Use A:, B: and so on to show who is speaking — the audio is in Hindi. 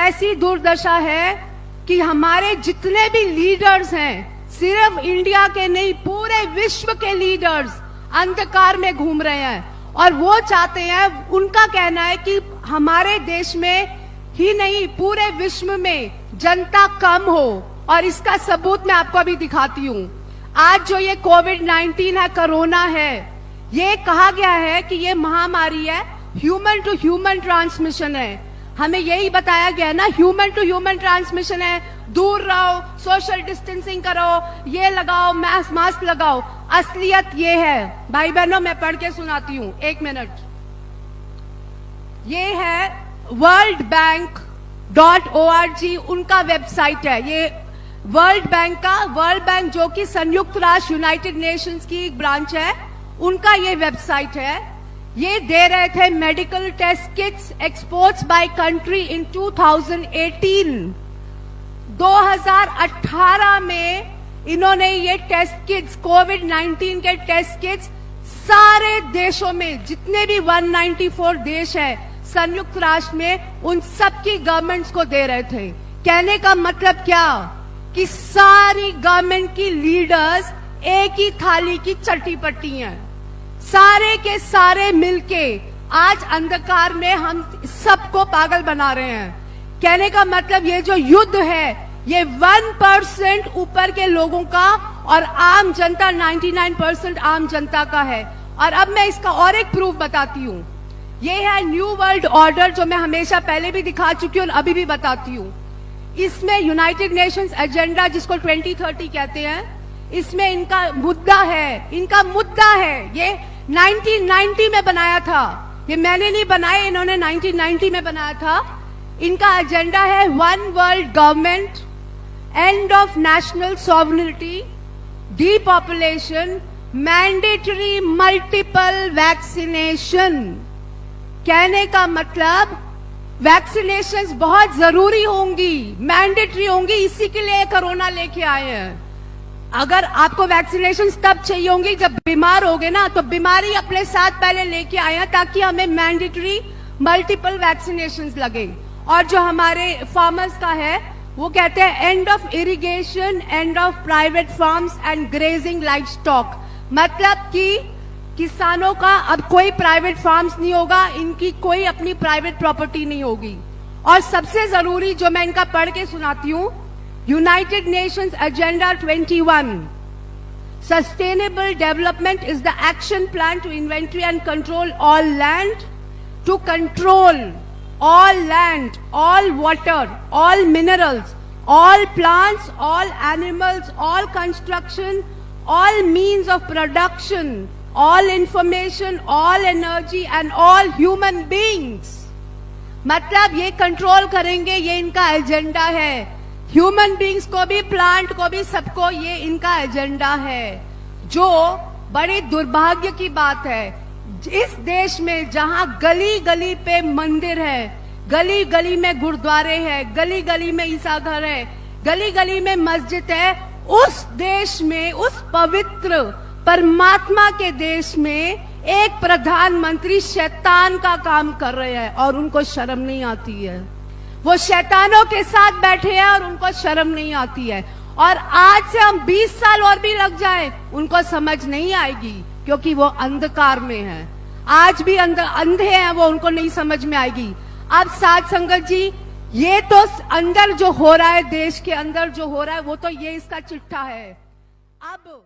A: ऐसी दुर्दशा है कि हमारे जितने भी लीडर्स हैं, सिर्फ इंडिया के नहीं पूरे विश्व के लीडर्स अंधकार में घूम रहे हैं। और वो चाहते हैं, उनका कहना है कि हमारे देश में ही नहीं पूरे विश्व में जनता कम हो। और इसका सबूत मैं आपको अभी दिखाती हूँ। आज जो ये कोविड-19 है, कोरोना है, ये कहा गया है कि ये महामारी है, ह्यूमन टू ह्यूमन ट्रांसमिशन है। हमें यही बताया गया है ना, ह्यूमन टू ह्यूमन ट्रांसमिशन है, दूर रहो, सोशल डिस्टेंसिंग करो, ये लगाओ, मास्क लगाओ। असलियत ये है भाई बहनों, मैं पढ़ के सुनाती हूँ, 1 मिनट। ये है वर्ल्ड बैंक .org उनका वेबसाइट है। ये वर्ल्ड बैंक जो कि संयुक्त राष्ट्र यूनाइटेड नेशंस की एक ब्रांच है, उनका ये वेबसाइट है। ये दे रहे थे medical test kits exports by country in 2018। 2018 में इन्होंने ये टेस्ट किट्स, कोविड-19 के टेस्ट किट्स सारे देशों में, जितने भी 194 देश है संयुक्त राष्ट्र में, उन सबकी गवर्नमेंट्स को दे रहे थे। कहने का मतलब क्या कि सारी गवर्नमेंट की लीडर्स एक ही थाली की चट्टी पट्टी हैं। सारे के सारे मिलके आज अंधकार में हम सबको पागल बना रहे हैं। कहने का मतलब ये जो युद्ध है, ये 1% ऊपर के लोगों का और आम जनता 99% आम जनता का है। और अब मैं इसका और एक प्रूफ बताती हूँ। ये है न्यू वर्ल्ड ऑर्डर, जो मैं हमेशा पहले भी दिखा चुकी हूँ और अभी भी बताती हूँ। इसमें यूनाइटेड नेशंस एजेंडा, जिसको 2030 कहते हैं, इसमें इनका मुद्दा है। ये 1990 में बनाया था, ये मैंने नहीं बनाया, इन्होंने 1990 में बनाया था। इनका एजेंडा है 1 world government, end of national sovereignty, depopulation, mandatory multiple vaccination. कहने का मतलब वैक्सीनेशंस बहुत जरूरी होंगी, मैंडेटरी होंगी, इसी के लिए कोरोना लेके आए हैं। अगर आपको वैक्सीनेशंस तब चाहिए होंगी जब बीमार होगे ना, तो बीमारी अपने साथ पहले लेके आए हैं ताकि हमें मैंडेटरी मल्टीपल वैक्सीनेशंस लगे। और जो हमारे फार्मर्स का है, वो कहते हैं end of irrigation, end of private farms and grazing live stock. मतलब कि किसानों का अब कोई प्राइवेट फार्म्स नहीं होगा, इनकी कोई अपनी प्राइवेट प्रॉपर्टी नहीं होगी। और सबसे जरूरी जो मैं इनका पढ़ के सुनाती हूँ, United Nations agenda 21, sustainable development is the action plan to inventory and control all land, to control all land, all water, all minerals, all plants, all animals, all construction, all means of production, all information, all energy and all human beings। मतलब ये कंट्रोल करेंगे, ये इनका एजेंडा है। ह्यूमन बींग्स को भी, प्लांट को भी, सबको ये इनका एजेंडा है। जो बड़े दुर्भाग्य की बात है, इस देश में जहां गली गली पे मंदिर है, गली गली में गुरुद्वारे हैं, गली गली में ईसा घर है, गली गली में मस्जिद है, उस देश में, उस पवित्र परमात्मा के देश में एक प्रधानमंत्री शैतान का काम कर रहे हैं और उनको शर्म नहीं आती है। वो शैतानों के साथ बैठे हैं और उनको शर्म नहीं आती है। और आज से हम 20 साल और भी लग जाए, उनको समझ नहीं आएगी, क्योंकि वो अंधकार में है। आज भी अंधे हैं वो, उनको नहीं समझ में आएगी। अब साथ संगत जी, ये तो अंदर जो हो रहा है, देश के अंदर जो हो रहा है, वो तो ये इसका चिट्ठा है। अब